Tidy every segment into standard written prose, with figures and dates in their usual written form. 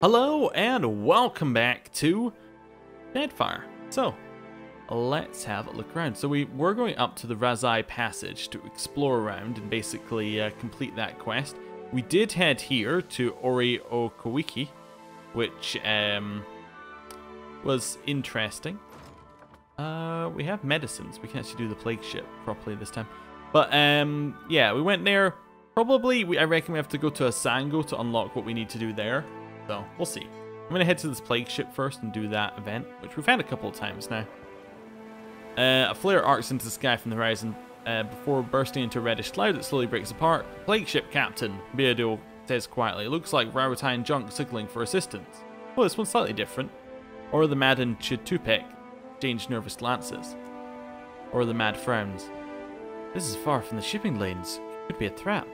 Hello and welcome back to Deadfire. So, let's have a look around. So we're going up to the Razai Passage to explore around and basically complete that quest. We did head here to Ori Okowiki, which was interesting. We have medicines. We can actually do the plague ship properly this time. But yeah, we went there. Probably, I reckon we have to go to Asango to unlock what we need to do there. So, we'll see. I'm going to head to this plague ship first and do that event, which we've had a couple of times now. A flare arcs into the sky from the horizon before bursting into a reddish cloud that slowly breaks apart. Plague ship captain, Beado says quietly. It looks like Rautai and Junk signaling for assistance. Oh, this one's slightly different. Or the Mad and Chitupek exchange nervous glances. Or the Mad frowns. This is far from the shipping lanes. It could be a trap.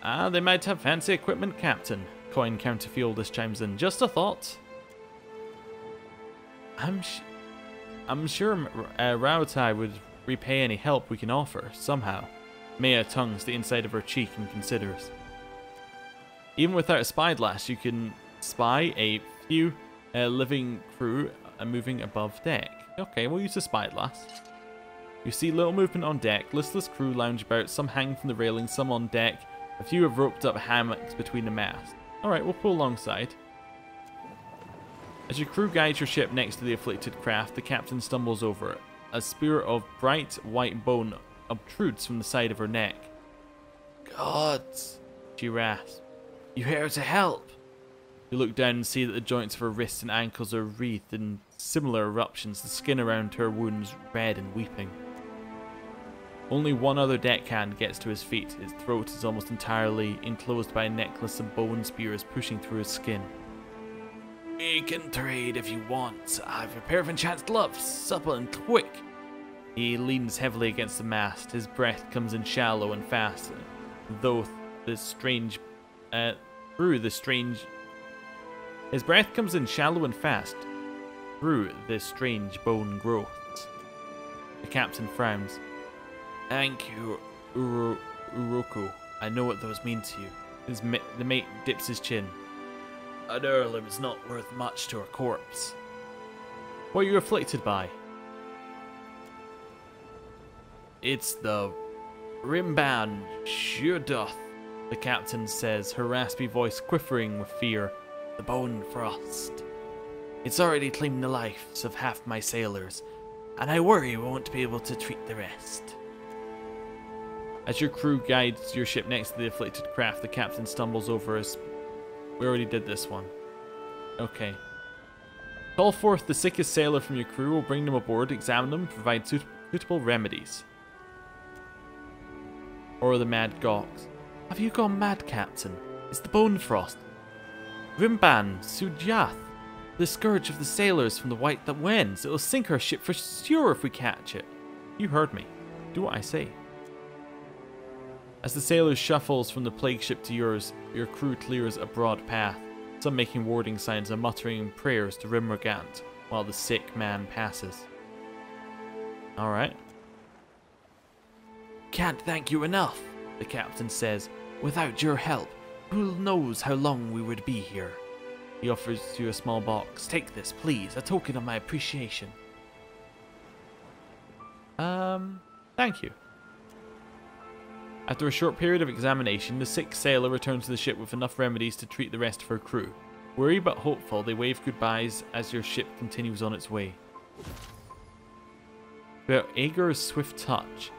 Ah, they might have fancy equipment, Captain. Coin Counterfieldist chimes in. Just a thought. I'm sure Rautai would repay any help we can offer, somehow. Maya tongues the inside of her cheek and considers. Even without a spyglass, you can spy a few living crew moving above deck. Okay, we'll use a spyglass. You see little movement on deck. Listless crew lounge about, some hang from the railing, some on deck. A few have roped up hammocks between the masts. Alright, we'll pull alongside. As your crew guides your ship next to the afflicted craft, the captain stumbles over it. A spear of bright white bone obtrudes from the side of her neck. Gods, she rasps. You here to help? You look down and see that the joints of her wrists and ankles are wreathed in similar eruptions, the skin around her wounds red and weeping. Only one other deckhand gets to his feet. His throat is almost entirely enclosed by a necklace of bone spears pushing through his skin. We can trade if you want. I've a pair of enchanted gloves, supple and quick. He leans heavily against the mast. His breath comes in shallow and fast, though His breath comes in shallow and fast through this strange bone growths. The captain frowns. Thank you, Uroku. I know what those mean to you. The mate dips his chin. An heirloom is not worth much to a corpse. What are you afflicted by? It's the Rimban Shudoth, the captain says, her raspy voice quivering with fear. The bone frost. It's already claimed the lives of half my sailors, and I worry we won't be able to treat the rest. As your crew guides your ship next to the afflicted craft, the captain stumbles over us. We already did this one. Okay. Call forth the sickest sailor from your crew. We'll bring them aboard, examine them, provide suitable remedies. Or the mad gawks. Have you gone mad, Captain? It's the bone frost. Rimban Sujath, the scourge of the sailors from the White that wins. It'll sink our ship for sure if we catch it. You heard me. Do what I say. As the sailor shuffles from the plague ship to yours, your crew clears a broad path, some making warding signs and muttering prayers to Rimmergant, while the sick man passes. Alright. Can't thank you enough, the captain says. Without your help, who knows how long we would be here? He offers you a small box. Take this, please, a token of my appreciation. Thank you. After a short period of examination, the sick sailor returns to the ship with enough remedies to treat the rest of her crew. Weary but hopeful, they wave goodbyes as your ship continues on its way. About Aegir's swift touch.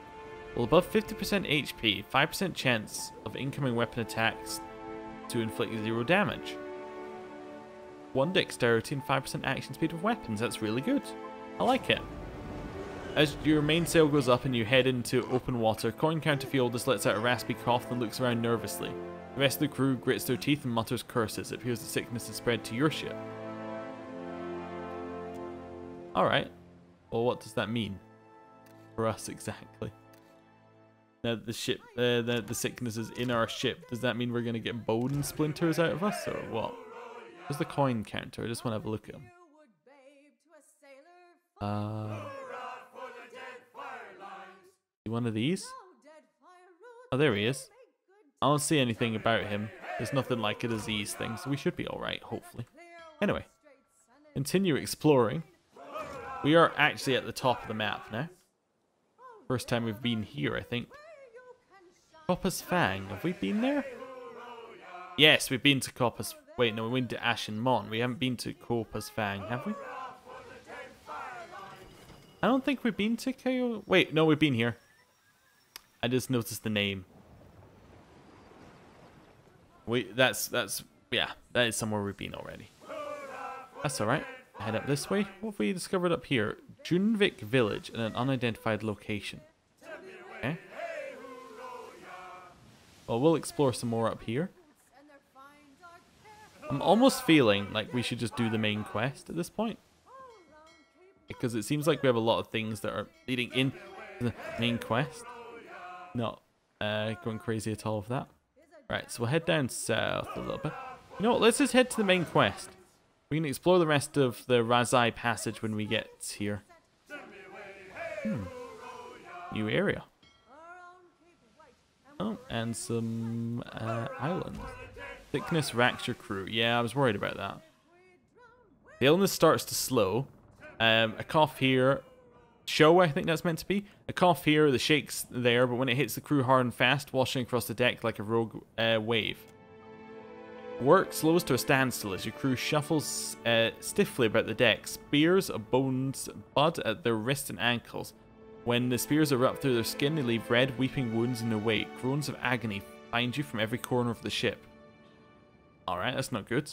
Well, above 50% HP, 5% chance of incoming weapon attacks to inflict 0 damage. 1 dexterity and 5% action speed with weapons. That's really good. I like it. As your mainsail goes up and you head into open water, Coin Counterfieldist lets out a raspy cough and looks around nervously. The rest of the crew grits their teeth and mutters curses. It appears the sickness has spread to your ship. Alright. Well, what does that mean? For us, exactly. Now that the ship, the sickness is in our ship, does that mean we're going to get bone splinters out of us, or what? Where's the coin counter? I just want to have a look at him. One of these? Oh, there he is. I don't see anything about him. There's nothing like a disease thing, so we should be alright, hopefully. Anyway, continue exploring. We are actually at the top of the map now. First time we've been here, I think. Coppa's Fang, have we been there? Yes, we've been to Coppa's... Wait, no, we went to Ashen Mon. We haven't been to Coppa's Fang, have we? I don't think we've been to Ko... Wait, no, we've been here. I just noticed the name. Yeah, that is somewhere we've been already. That's alright. Head up this way. What have we discovered up here? Junvik Village in an unidentified location. Okay. Well, we'll explore some more up here. I'm almost feeling like we should just do the main quest at this point. Because it seems like we have a lot of things that are leading in to the main quest. Not going crazy at all with that. Right, so we'll head down south a little bit. You know what, let's just head to the main quest. We can explore the rest of the Razai passage when we get here. New area. Oh, and some islands. Sickness racks your crew. Yeah, I was worried about that. The illness starts to slow. A cough here. Show, I think that's meant to be. A cough here, the shake's there, but when it hits the crew hard and fast, washing across the deck like a rogue wave. Work slows to a standstill as your crew shuffles stiffly about the deck. Spears of bones bud at their wrists and ankles. When the spears erupt through their skin, they leave red, weeping wounds in their wake. Groans of agony find you from every corner of the ship. Alright, that's not good.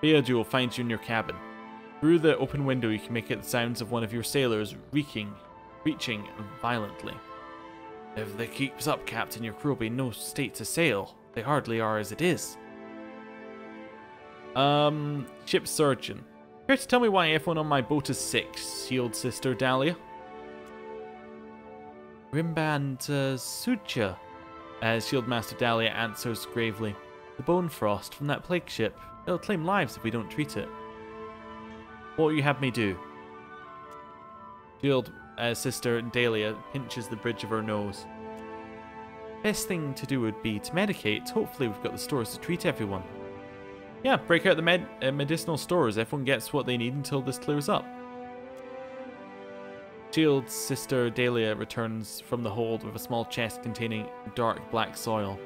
Beadu will find you in your cabin. Through the open window, you can make out the sounds of one of your sailors reaching violently. If this keeps up, Captain, your crew will be in no state to sail. They hardly are as it is. Ship surgeon. Care to tell me why everyone on my boat is sick, Shield Sister Dahlia? Rimband Sucha, Shield Master Dahlia answers gravely. The bone frost from that plague ship. It'll claim lives if we don't treat it. What will you have me do? Shield Sister Dahlia pinches the bridge of her nose. Best thing to do would be to medicate. Hopefully we've got the stores to treat everyone. Yeah, break out the medicinal stores. Everyone gets what they need until this clears up. Shield Sister Dahlia returns from the hold with a small chest containing dark black soil.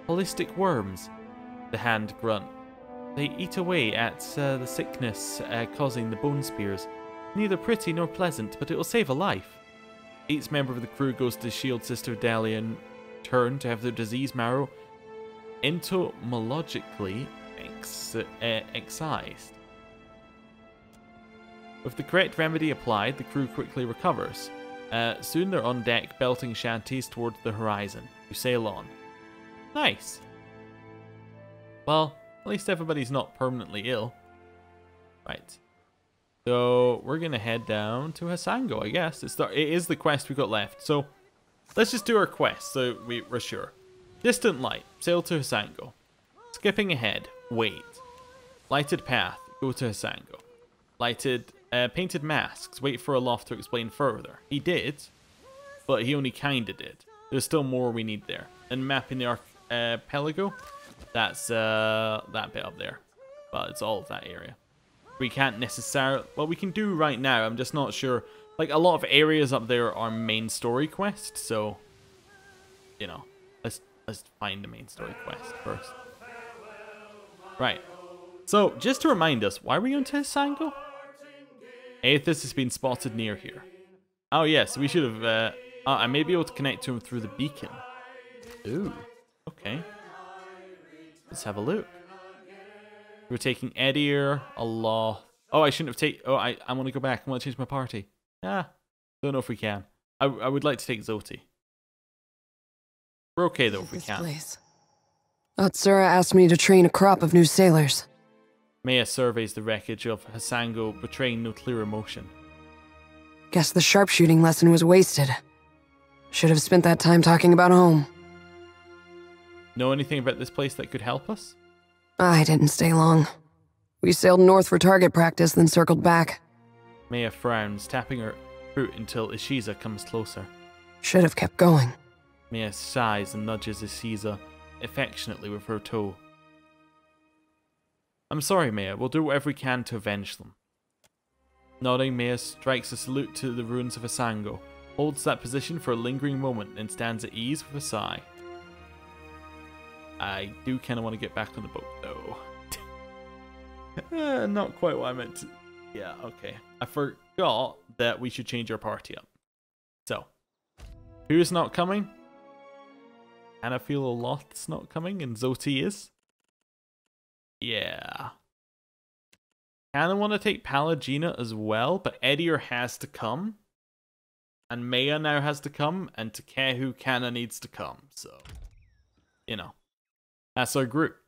Holistic worms, the hand grunt. They eat away at the sickness causing the bone spears. Neither pretty nor pleasant, but it will save a life. Each member of the crew goes to Shield Sister Dahlia in turn to have their disease marrow entomologically excised. With the correct remedy applied, the crew quickly recovers. Soon they're on deck, belting shanties towards the horizon. You sail on. Nice. Well, at least everybody's not permanently ill. Right. So we're going to head down to Hasango, I guess. It is the quest we've got left. So let's just do our quest so we're sure. Distant light. Sail to Hasango. Skipping ahead. Wait. Lighted path. Go to Hasango. Lighted... painted masks. Wait for Aloft to explain further. He did, but he only kinda did. There's still more we need there. And mapping the archipelago, that's that bit up there. But it's all of that area. We can't necessarily... Well, we can do right now. I'm just not sure. Like, a lot of areas up there are main story quests, so... You know, let's find the main story quest first. Right. So, just to remind us, why are we going to Hasango? Aethys has been spotted near here. Oh yes, we should have... I may be able to connect to him through the beacon. Ooh, okay. Let's have a look. We're taking Edir, Allah. Oh, I shouldn't have taken... Oh, I want to go back. I want to change my party. Ah, don't know if we can. I would like to take Zoti. We're okay though if we can. Place. Atsura asked me to train a crop of new sailors. Maya surveys the wreckage of Hasango, betraying no clear emotion. Guess the sharpshooting lesson was wasted. Should have spent that time talking about home. Know anything about this place that could help us? I didn't stay long. We sailed north for target practice, then circled back. Maya frowns, tapping her foot until Ishiza comes closer. Should have kept going. Maya sighs and nudges Ishiza affectionately with her toe. I'm sorry, Maya. We'll do whatever we can to avenge them. Nodding, Maya strikes a salute to the ruins of Asango, holds that position for a lingering moment, and stands at ease with a sigh. I do kind of want to get back on the boat, though. Not quite what I meant to... Yeah, okay. I forgot that we should change our party up. So, who's not coming? And I feel a lot's not coming, and Zoti is. Yeah. Kinda want to take Palagina as well, but Edier has to come. And Maya now has to come, and Takehu kinda needs to come, so... You know. That's our group.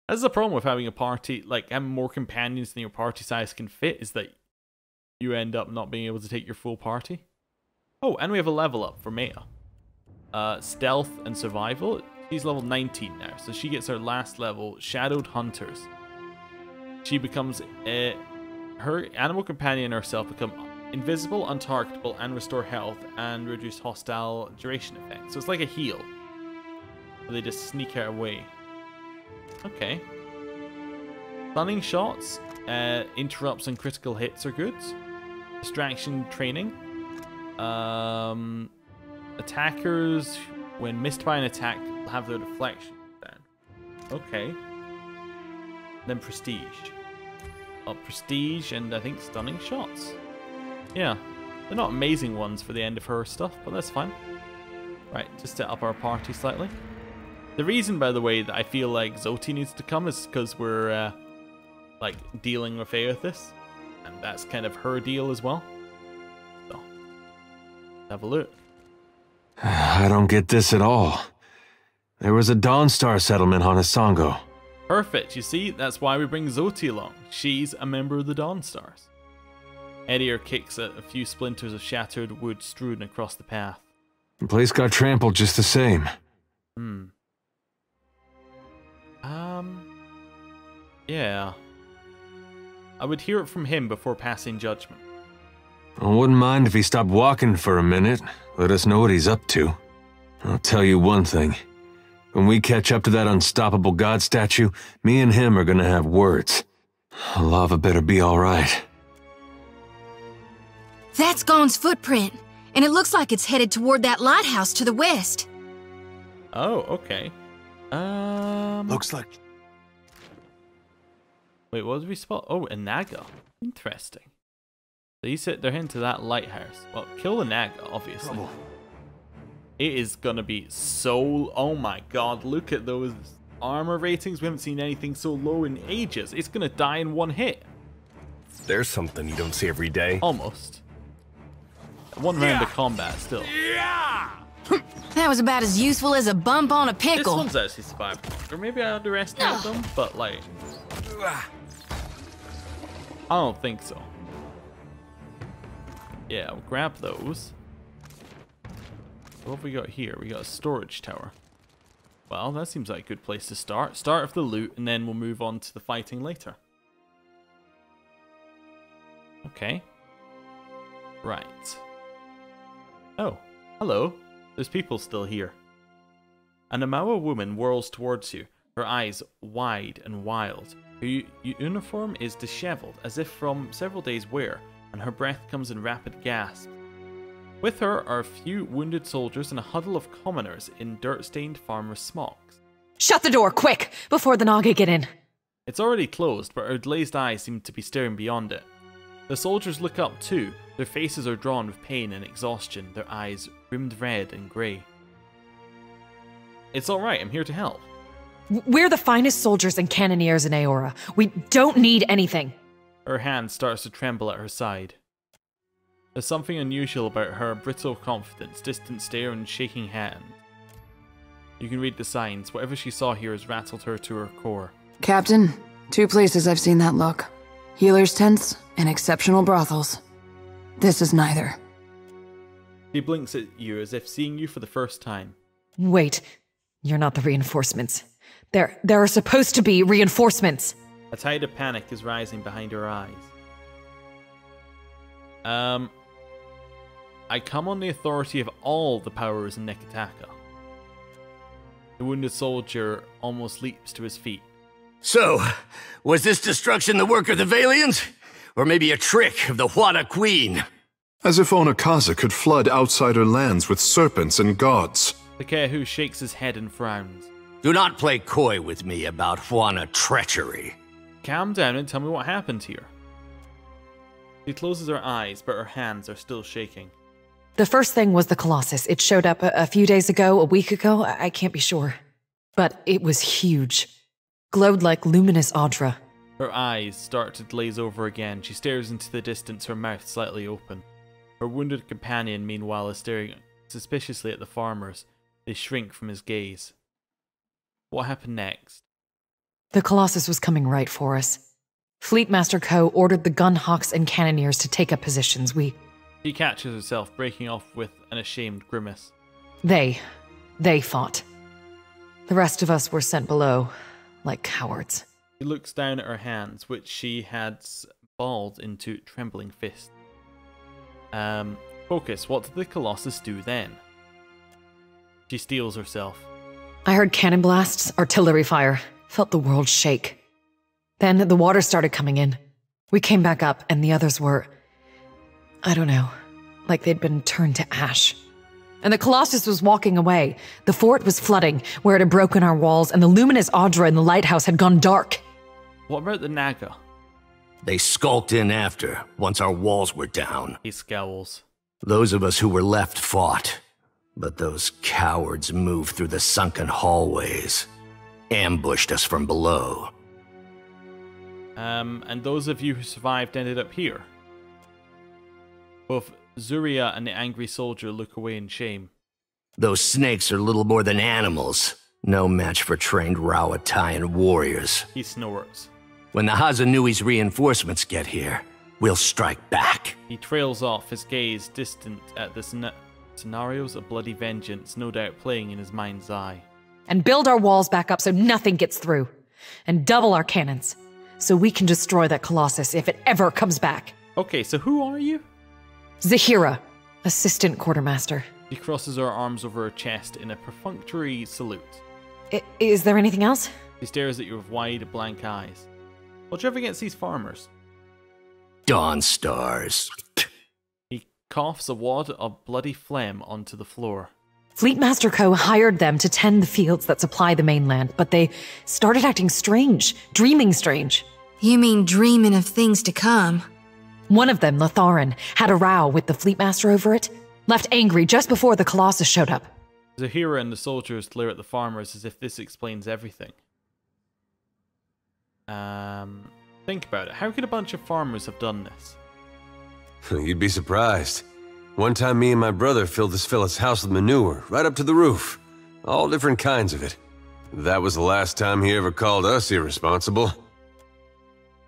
That's the problem with having a party, like having more companions than your party size can fit, is that you end up not being able to take your full party. Oh, and we have a level up for Maya. Stealth and Survival. She's level 19 now, so she gets her last level, Shadowed Hunters. She becomes, her animal companion and herself become invisible, untargetable, and restore health, and reduce hostile duration effect. So it's like a heal. They just sneak her away. Okay. Stunning shots, interrupts and critical hits are good. Distraction training. Attackers, when missed by an attack, will have their deflection down. Okay. Then prestige. Prestige and I think stunning shots. Yeah. They're not amazing ones for the end of her stuff, but that's fine. Right, just set up our party slightly. The reason, by the way, that I feel like Zoti needs to come is because we're, like, dealing with Aethys. And that's kind of her deal as well. So, have a look. I don't get this at all. There was a Dawnstar settlement on Asango. Perfect, you see? That's why we bring Zoti along. She's a member of the Dawnstars. Edier kicks at a few splinters of shattered wood strewn across the path. The place got trampled just the same. Yeah. I would hear it from him before passing judgment. I wouldn't mind if he stopped walking for a minute. Let us know what he's up to. I'll tell you one thing. When we catch up to that unstoppable god statue, me and him are gonna have words. Lava better be alright. That's Gon's footprint, and it looks like it's headed toward that lighthouse to the west. Oh, okay. Looks like... Wait, what did we spot? Oh, a Naga. Interesting. So they're heading to that lighthouse. Well, kill the Naga, obviously. Trouble. It is gonna be so... Oh my god, look at those armor ratings. We haven't seen anything so low in ages. It's gonna die in one hit. There's something you don't see every day. Almost. One round of combat still. That was about as useful as a bump on a This pickle. one's actually survived. Or maybe I underestimated them, but like... I don't think so. Yeah, we'll grab those. What have we got here? We got a storage tower. Well, that seems like a good place to start. Start with the loot, and then we'll move on to the fighting later. Okay. Right. Oh, hello. There's people still here. An Amawa woman whirls towards you, her eyes wide and wild. Her uniform is disheveled, as if from several days' wear, and her breath comes in rapid gasps. With her are a few wounded soldiers and a huddle of commoners in dirt-stained farmer smocks. Shut the door, quick, before the Naga get in. It's already closed, but her glazed eyes seem to be staring beyond it. The soldiers look up too. Their faces are drawn with pain and exhaustion, their eyes rimmed red and grey. It's alright, I'm here to help. We're the finest soldiers and cannoneers in Aora. We don't need anything. Her hand starts to tremble at her side. There's something unusual about her brittle confidence, distant stare and shaking hand. You can read the signs. Whatever she saw here has rattled her to her core. Captain, 2 places I've seen that look. Healers' tents and exceptional brothels. This is neither. She blinks at you as if seeing you for the first time. Wait, you're not the reinforcements. There are supposed to be reinforcements. A tide of panic is rising behind her eyes. I come on the authority of all the powers in Nekataka. The wounded soldier almost leaps to his feet. So, was this destruction the work of the Valians? Or maybe a trick of the Wada Queen? As if Onakaza could flood outsider lands with serpents and gods. Takehu shakes his head and frowns. Do not play coy with me about Huana treachery. Calm down and tell me what happened here. She closes her eyes, but her hands are still shaking. The first thing was the Colossus. It showed up a few days ago, a week ago, I can't be sure. But it was huge. Glowed like luminous Audra. Her eyes start to glaze over again. She stares into the distance, her mouth slightly open. Her wounded companion, meanwhile, is staring suspiciously at the farmers. They shrink from his gaze. What happened next? The Colossus was coming right for us. Fleetmaster Ko ordered the gunhawks and cannoneers to take up positions. She catches herself, breaking off with an ashamed grimace. They fought. The rest of us were sent below, like cowards. She looks down at her hands, which she had balled into trembling fists. Focus, what did the Colossus do then? She steels herself. I heard cannon blasts, artillery fire, felt the world shake. Then the water started coming in. We came back up, and the others were, I don't know, like they'd been turned to ash. And the Colossus was walking away. The fort was flooding, where it had broken our walls, and the luminous Audra in the lighthouse had gone dark. What about the Naga? They skulked in after, once our walls were down. He scowls. Those of us who were left fought, but those cowards moved through the sunken hallways, ambushed us from below. And those of you who survived ended up here. Both Zuria and the angry soldier look away in shame. Those snakes are little more than animals, no match for trained Rawatayan warriors. He snorts. When the Hazanui's reinforcements get here, we'll strike back. He trails off, his gaze distant at the scenarios of bloody vengeance, no doubt playing in his mind's eye. And build our walls back up so nothing gets through. And double our cannons, so we can destroy that Colossus if it ever comes back. Okay, so who are you? Zahira, assistant quartermaster. She crosses her arms over her chest in a perfunctory salute. Is there anything else? She stares at you with wide, blank eyes. What do you have against these farmers? Dawn stars. He coughs a wad of bloody phlegm onto the floor. Fleetmaster Ko hired them to tend the fields that supply the mainland, but they started acting strange, dreaming strange. You mean dreaming of things to come? One of them, Latharan, had a row with the Fleetmaster over it, left angry just before the Colossus showed up. Zahira and the soldiers glare at the farmers as if this explains everything. Think about it. How could a bunch of farmers have done this? You'd be surprised. One time me and my brother filled this fella's house with manure, right up to the roof. All different kinds of it. That was the last time he ever called us irresponsible.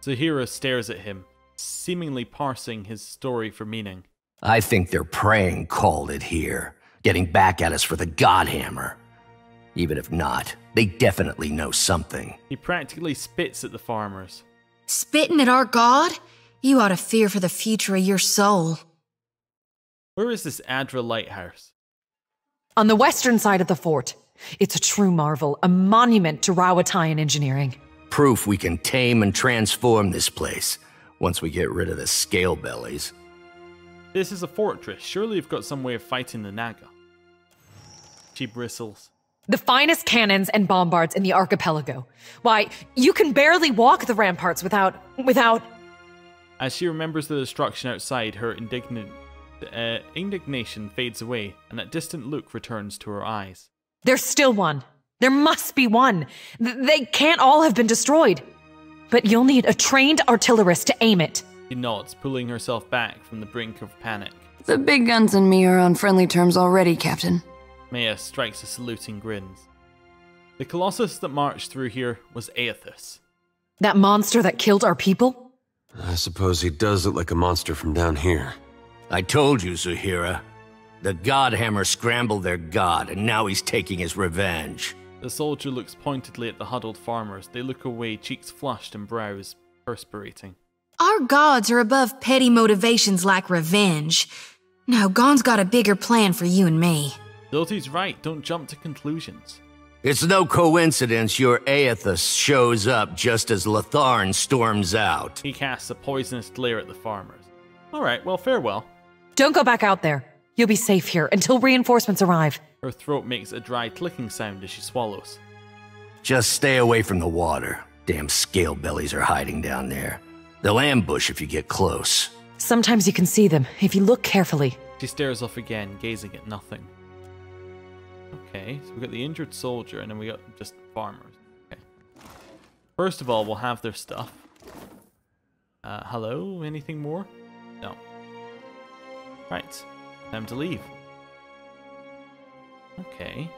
Zahira stares at him, seemingly parsing his story for meaning. I think their praying called it here, getting back at us for the Godhammer. Even if not, they definitely know something. He practically spits at the farmers. Spitting at our god? You ought to fear for the future of your soul. Where is this Adra lighthouse? On the western side of the fort. It's a true marvel, a monument to Rawatayan engineering. Proof we can tame and transform this place, once we get rid of the scale bellies. This is a fortress. Surely you've got some way of fighting the Naga. She bristles. The finest cannons and bombards in the archipelago. Why, you can barely walk the ramparts without... As she remembers the destruction outside, her indignation fades away, and that distant look returns to her eyes. There's still one. There must be one. They can't all have been destroyed. But you'll need a trained artillerist to aim it. She nods, pulling herself back from the brink of panic. The big guns and me are on friendly terms already, Captain. Maya strikes a salute and grins. The Colossus that marched through here was Aethys. That monster that killed our people? I suppose he does look like a monster from down here. I told you, Zahira. The Godhammer scrambled their god, and now he's taking his revenge. The soldier looks pointedly at the huddled farmers. They look away, cheeks flushed and brows perspirating. Our gods are above petty motivations like revenge. No, Gon's got a bigger plan for you and me. Zolty's right, don't jump to conclusions. It's no coincidence your Aethys shows up just as Latharn storms out. He casts a poisonous glare at the farmers. Alright, well, farewell. Don't go back out there. You'll be safe here until reinforcements arrive. Her throat makes a dry clicking sound as she swallows. Just stay away from the water. Damn scale bellies are hiding down there. They'll ambush if you get close. Sometimes you can see them, if you look carefully. She stares off again, gazing at nothing. Okay, so we got the injured soldier, and then we got just farmers. Okay. First of all, we'll have their stuff. Hello? Anything more? No. Right. Time to leave. Okay.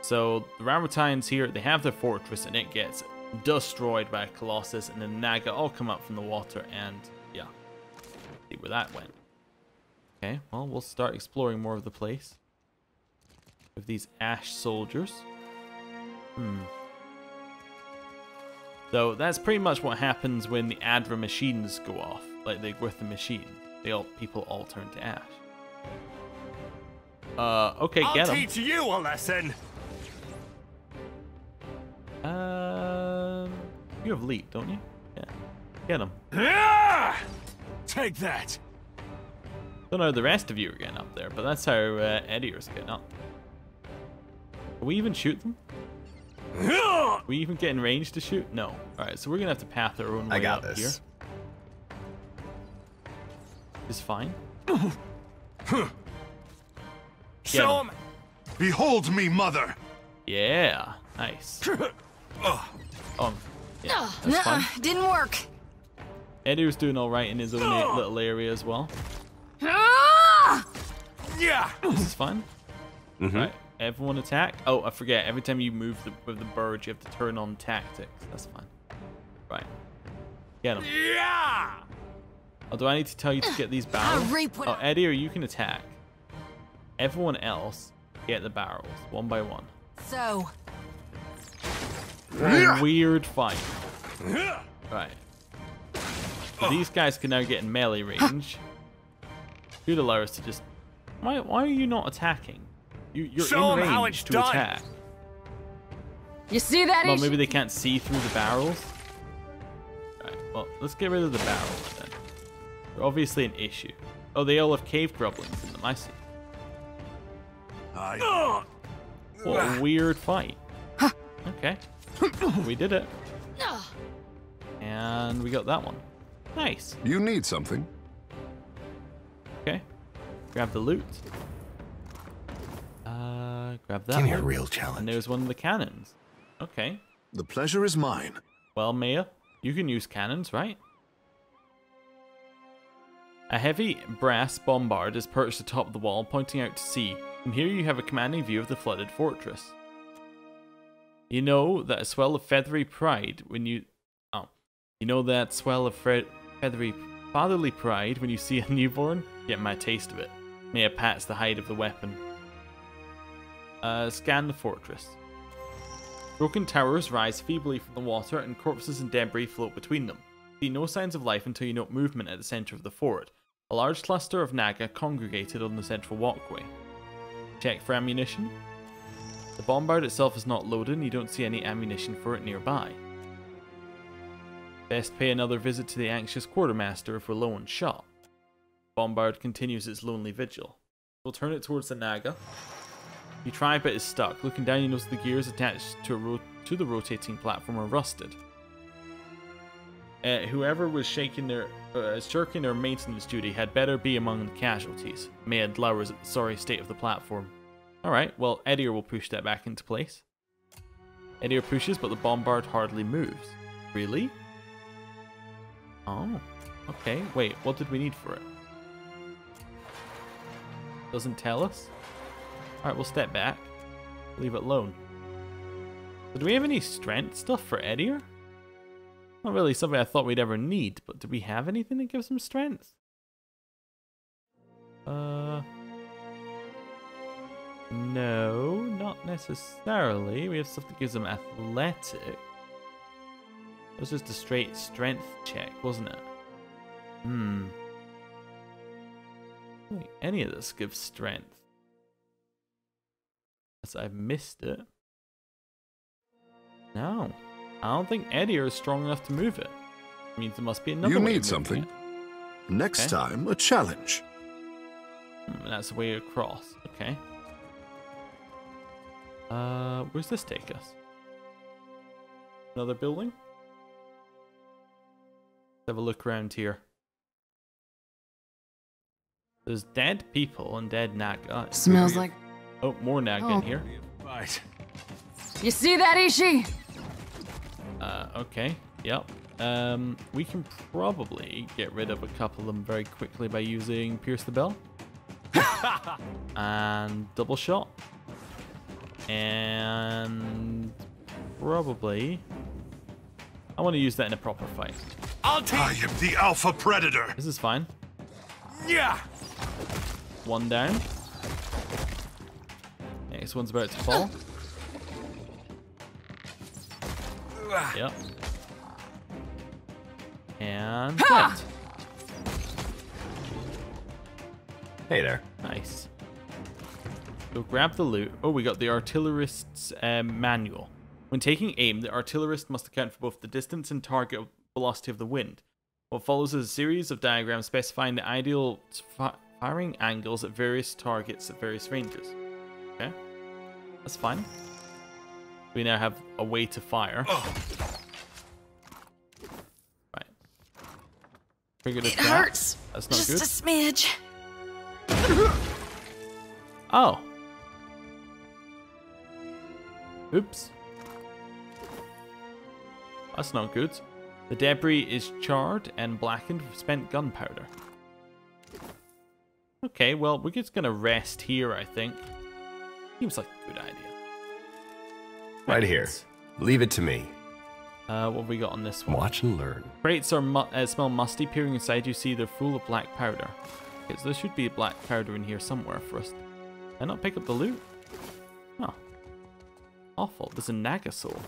So, the Ramatines here, they have their fortress, and it gets destroyed by a Colossus, and the Naga all come up from the water, and yeah. See where that went. Okay, well, we'll start exploring more of the place. With these ash soldiers. So, that's pretty much what happens when the Adra machines go off. Like, with the machine. People all turn to ash. Okay, get him. I'll teach you a lesson. You have leap, don't you? Yeah. Get him. Take that. Don't know how the rest of you are getting up there, but that's how Edier's getting up. Can we even shoot them? Are we even get in range to shoot? No. Alright, so we're gonna have to path our own way up here. Is fine. Show him. Behold me, mother. Yeah, nice. Yeah, that's fine. Didn't work. Eddie was doing all right in his own little area as well. Yeah. This is fun. Right, everyone attack. Oh, I forget. Every time you move with the bird, you have to turn on tactics. That's fine. Right, get him. Yeah. Oh, do I need to tell you to get these barrels? Oh, Eddie, or you can attack. Everyone else, get the barrels, one by one. So. What a weird fight. Right. So these guys can now get in melee range. Should allow us to just... Why are you not attacking? You're Show in how range it's to done. attack. You see that? Well, maybe they can't see through the barrels. Right, well, let's get rid of the barrels then. They're obviously an issue. Oh, they all have cave grubblings in them, I see. What a weird fight. Okay. We did it. And we got that one. Nice. You need something. Okay. Grab the loot. Grab that Give me a one. real And challenge. there's one of the cannons. Okay. The pleasure is mine. Well, Maya, you can use cannons, right? A heavy brass bombard is perched atop the wall, pointing out to sea. From here you have a commanding view of the flooded fortress. You know that swell of feathery pride when you... Oh. You know that swell of feathery fatherly pride when you see a newborn? Get my taste of it. Maya pats the hide of the weapon. Scan the fortress. Broken towers rise feebly from the water and corpses and debris float between them. See no signs of life until you note movement at the center of the fort. A large cluster of Naga congregated on the central walkway. Check for ammunition. The bombard itself is not loaded and you don't see any ammunition for it nearby. Best pay another visit to the anxious quartermaster if we're low on shot. Bombard continues its lonely vigil. We'll turn it towards the Naga. You try but is stuck. Looking down you notice the gears attached to the rotating platform are rusted. Whoever was shirking their maintenance duty had better be among the casualties. Maya glowers at the sorry state of the platform. Alright, well, Edier will push that back into place. Edier pushes, but the bombard hardly moves. Really? Oh, okay. Wait, what did we need for it? Doesn't tell us? Alright, we'll step back. Leave it alone. So do we have any strength stuff for Edier? Not really something I thought we'd ever need, but do we have anything that gives him strength? No, not necessarily. We have stuff that gives him athletic. It was just a straight strength check, wasn't it? I don't think any of this gives strength. Unless I've missed it. No. I don't think Eddie is strong enough to move it. Means there must be another You way need of moving something. it. Next Okay. time, a challenge. That's the way across. Okay. Where's this take us? Another building? Let's have a look around here. There's dead people and dead Naga. Smells like... Oh, more Naga in here. Right. You see that, Ishi? Okay. Yep. We can probably get rid of a couple of them very quickly by using Pierce the Bell. And double shot. And probably... I want to use that in a proper fight. I am the Alpha Predator. This is fine. Yeah. One down. Next one's about to fall. Yep. And dead. Hey there. Nice. So grab the loot. Oh, we got the artillerist's manual. When taking aim, the artillerist must account for both the distance and target velocity of the wind. What follows is a series of diagrams specifying the ideal firing angles at various targets at various ranges. Okay, that's fine. We now have a way to fire. Right. Triggered a trap. Hurts. That's not Just good. a smidge. Oh. Oops. That's not good. The debris is charred and blackened with spent gunpowder. Okay, well, we're just gonna rest here, I think. Seems like a good idea. Right here. Leave it to me. What have we got on this one? Watch and learn. Crates are smell musty. Peering inside, you see they're full of black powder. Okay, so there should be black powder in here somewhere for us. Did I not pick up the loot? Oh. Awful. There's a Naga soul.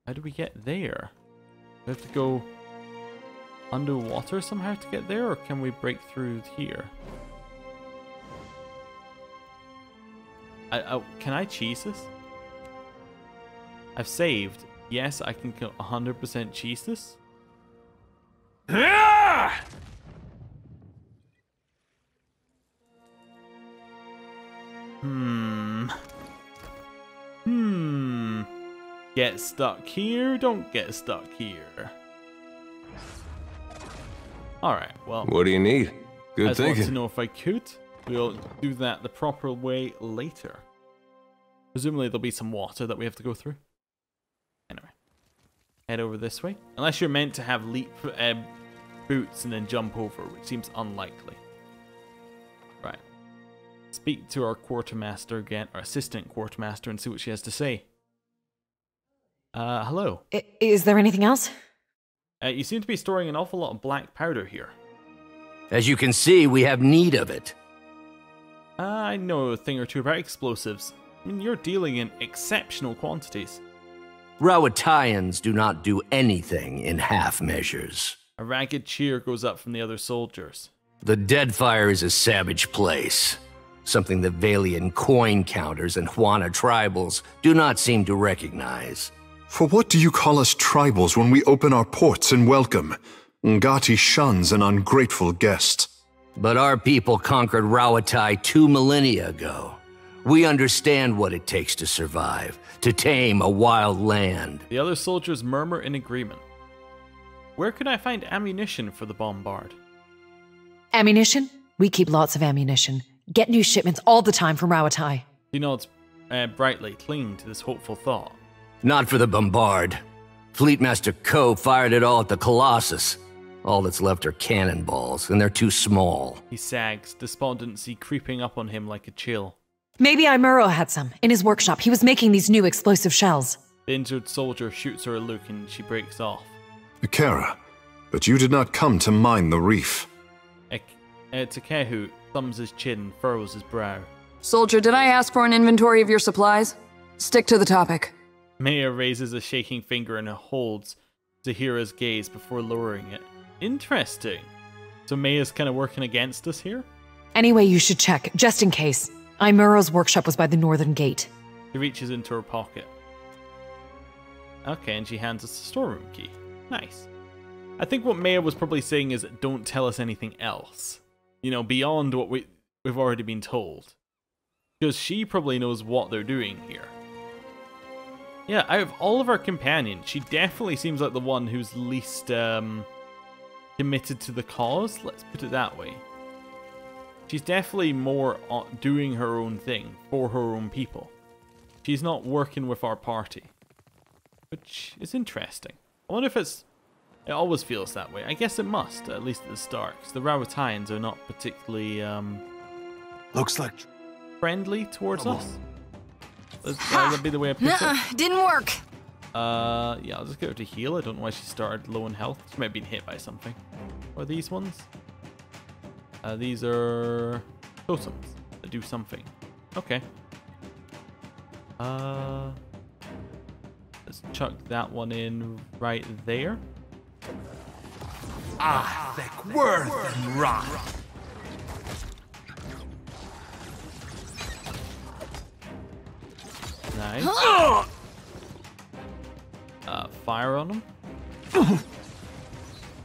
How do we get there? We have to go underwater somehow to get there, or can we break through here? Can I cheese this? I've saved. Yes, I can 100% cheese this. Get stuck here, don't get stuck here. Alright, well. What do you need? Good I just want to thinking. know if I could. We'll do that the proper way later. Presumably there'll be some water that we have to go through. Anyway. Head over this way. Unless you're meant to have leap boots and then jump over, which seems unlikely. Right. Speak to our quartermaster again, our assistant quartermaster, and see what she has to say. Hello. Is there anything else? You seem to be storing an awful lot of black powder here. As you can see, we have need of it. I know a thing or two about explosives. I mean, you're dealing in exceptional quantities. Rawatayans do not do anything in half measures. A ragged cheer goes up from the other soldiers. The Deadfire is a savage place. Something the Valian coin counters and Juana tribals do not seem to recognize. For what do you call us tribals when we open our ports and welcome? Ngati shuns an ungrateful guest. But our people conquered Rawatai 2 millennia ago. We understand what it takes to survive, to tame a wild land. The other soldiers murmur in agreement. Where could I find ammunition for the bombard? Ammunition? We keep lots of ammunition. Get new shipments all the time from Rawatai. He nods brightly, clinging to this hopeful thought. Not for the bombard. Fleetmaster Ko fired it all at the Colossus. All that's left are cannonballs, and they're too small. He sags, despondency creeping up on him like a chill. Maybe Imuro had some. In his workshop, he was making these new explosive shells. The injured soldier shoots her a look and she breaks off. Ikera, but you did not come to mine the reef. Takehu thumbs his chin and furrows his brow. Soldier, did I ask for an inventory of your supplies? Stick to the topic. Maya raises a shaking finger and holds Zahira's gaze before lowering it. Interesting. So Maya's kind of working against us here? Anyway, you should check, just in case. Imuro's workshop was by the northern gate. He reaches into her pocket. Okay, and she hands us the storeroom key. Nice. I think what Maya was probably saying is, don't tell us anything else. You know, beyond what we've already been told. Because she probably knows what they're doing here. Yeah, out of all of our companions, she definitely seems like the one who's least committed to the cause. Let's put it that way. She's definitely more doing her own thing for her own people. She's not working with our party. Which is interesting. I wonder if it always feels that way. I guess it must, at least at the start, because the Rawatayans are not particularly Looks like friendly towards us. That would be the way I put it. Didn't work. Yeah, I'll just get her to heal. I don't know why she started low in health. She might have been hit by something. What are these ones? These are totems that do something. Okay. Let's chuck that one in right there. thick worth and rock. Nice. Fire on them.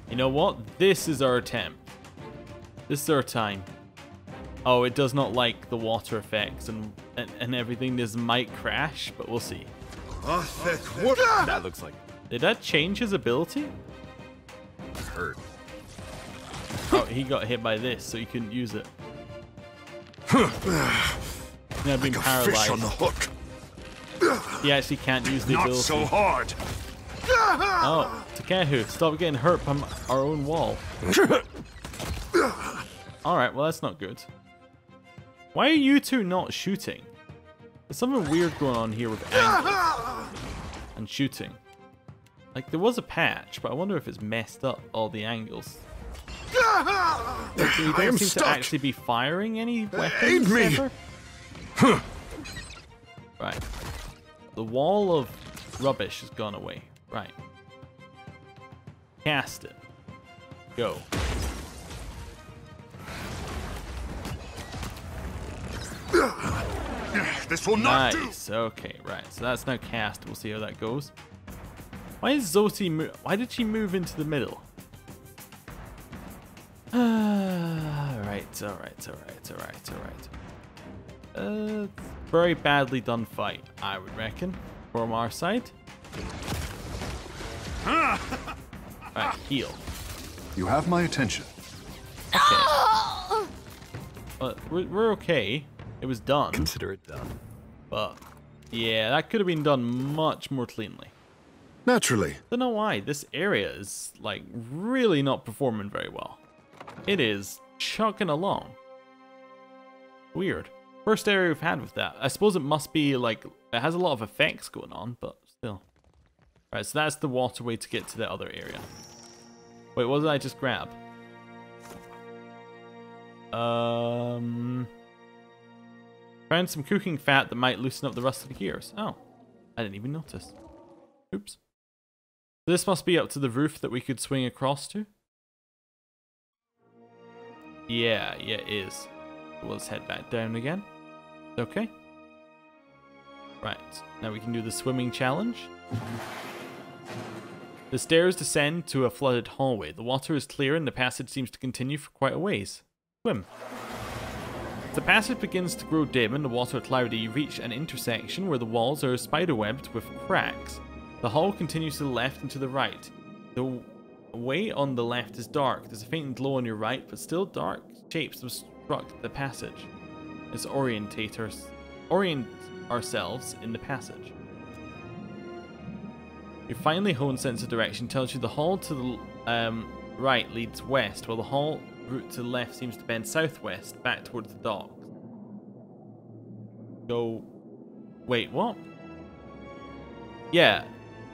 You know what? This is our attempt. This is our time. Oh, it does not like the water effects and everything. This might crash, but we'll see. That looks like Did that change his ability? it hurt. Oh, he got hit by this, so he couldn't use it. Now being paralyzed. Fish on the hook. He actually can't use the ability. Not so hard. Oh, Takehu, stop getting hurt by our own wall. Alright, well that's not good. Why are you two not shooting? There's something weird going on here with angles and shooting. Like, there was a patch, but I wonder if it's messed up all the angles. Like, you don't seem to actually be firing any weapons ever? Right. The wall of rubbish has gone away. Right. Cast it. Go. This will not do. Nice. Okay, right. So that's now cast. We'll see how that goes. Why is Zoti why did she move into the middle? Alright. Very badly done fight, I would reckon, from our side. Right, heal. You have my attention. Okay. We're okay. It was done. Consider it done. But, yeah, that could have been done much more cleanly. Naturally. Don't know why. This area is, like, really not performing very well. It is chugging along. Weird. First area we've had with that. I suppose it must be, like, it has a lot of effects going on, but still. Right, so that's the waterway to get to the other area. Wait, what did I just grab? Found some cooking fat that might loosen up the rusted gears. Oh, I didn't even notice. Oops. This must be up to the roof that we could swing across to. Yeah, it is. We'll just head back down again. Okay. Right, now we can do the swimming challenge. The stairs descend to a flooded hallway. The water is clear and the passage seems to continue for quite a ways. Swim. As the passage begins to grow dim and the water cloudy, you reach an intersection where the walls are spiderwebbed with cracks. The hall continues to the left and to the right. The way on the left is dark. There's a faint glow on your right, but still dark shapes obstruct the passage. Let's orient ourselves in the passage. Your finely honed sense of direction tells you the hall to the right leads west, while the hall route to the left seems to bend southwest, back towards the docks. Go... Wait, what? Yeah,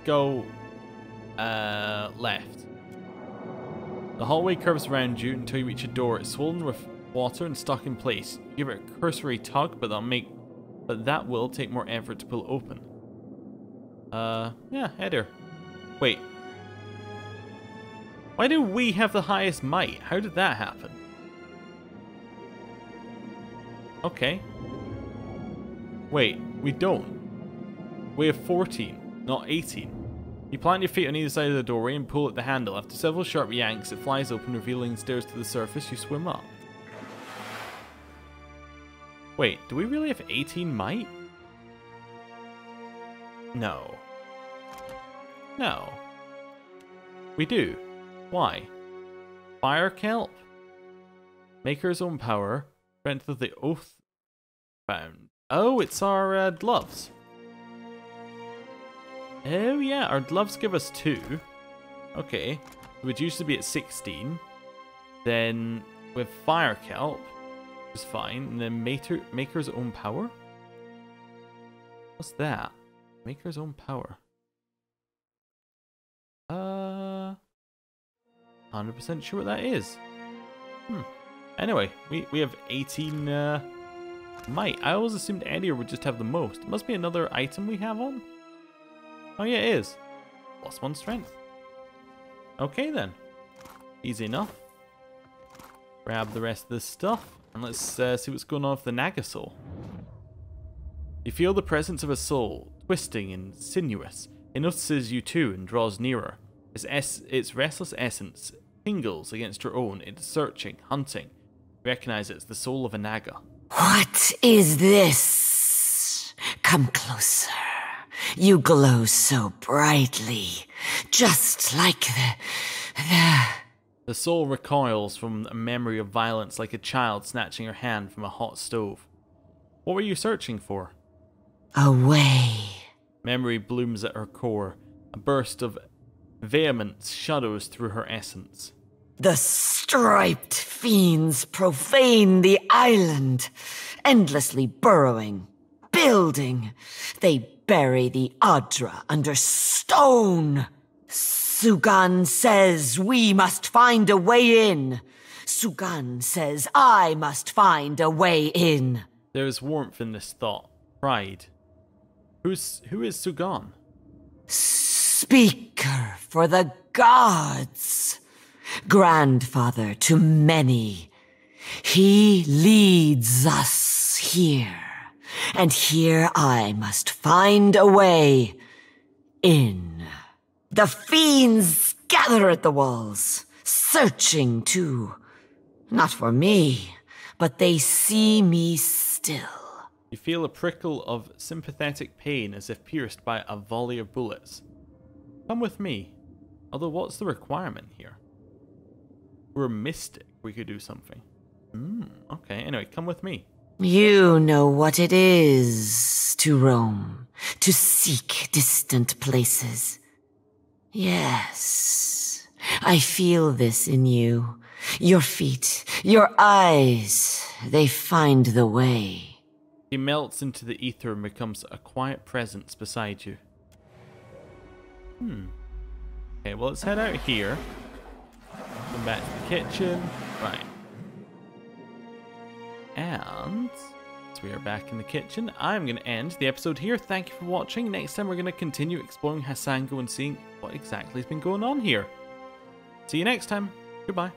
go... left. The hallway curves around you until you reach a door. It's swollen with water and stuck in place. You give it a cursory tug, but that will take more effort to pull open. Yeah, header. Wait. Why do we have the highest might? How did that happen? Okay. Wait, we don't. We have 14, not 18. You plant your feet on either side of the doorway and pull at the handle. After several sharp yanks, it flies open, revealing stairs to the surface. You swim up. Wait, do we really have 18 might? No. No. We do. Why? Fire kelp. Maker's own power. Strength of the oath found. Oh, it's our gloves. Oh yeah, our gloves give us 2. Okay. It would used to be at 16. Then with fire kelp, is fine. And then Maker's own power? What's that? Maker's own power. 100% sure what that is. Anyway, we have 18 might. I always assumed Eddie would just have the most. It must be another item we have on. Oh yeah, it is. +1 strength. Okay then. Easy enough. Grab the rest of this stuff. And let's see what's going on with the Naga soul. You feel the presence of a soul, twisting and sinuous. It notices you too and draws nearer. Its restless essence tingles against your own. It's searching, hunting. You recognize it as the soul of a Naga. What is this? Come closer. You glow so brightly, just like The soul recoils from a memory of violence like a child snatching her hand from a hot stove. What were you searching for? Away. Memory blooms at her core. A burst of vehemence shadows through her essence. The striped fiends profane the island, endlessly burrowing, building. They bury the Adra under stone. Sugan says we must find a way in. Sugan says I must find a way in. There is warmth in this thought. Pride. Who is Sugan? Speaker for the gods. Grandfather to many. He leads us here. And here I must find a way in. The fiends gather at the walls, searching too. Not for me, but they see me still. You feel a prickle of sympathetic pain as if pierced by a volley of bullets. Come with me. Although what's the requirement here? We're a mystic. We could do something. Okay, anyway, come with me. You know what it is to roam, to seek distant places. Yes, I feel this in you. Your feet, your eyes, they find the way. He melts into the ether and becomes a quiet presence beside you. Okay, well, let's head out here. Come back to the kitchen. Right. And as we are back in the kitchen, I'm going to end the episode here. Thank you for watching. Next time, we're going to continue exploring Hasango and seeing what exactly has been going on here. See you next time. Goodbye.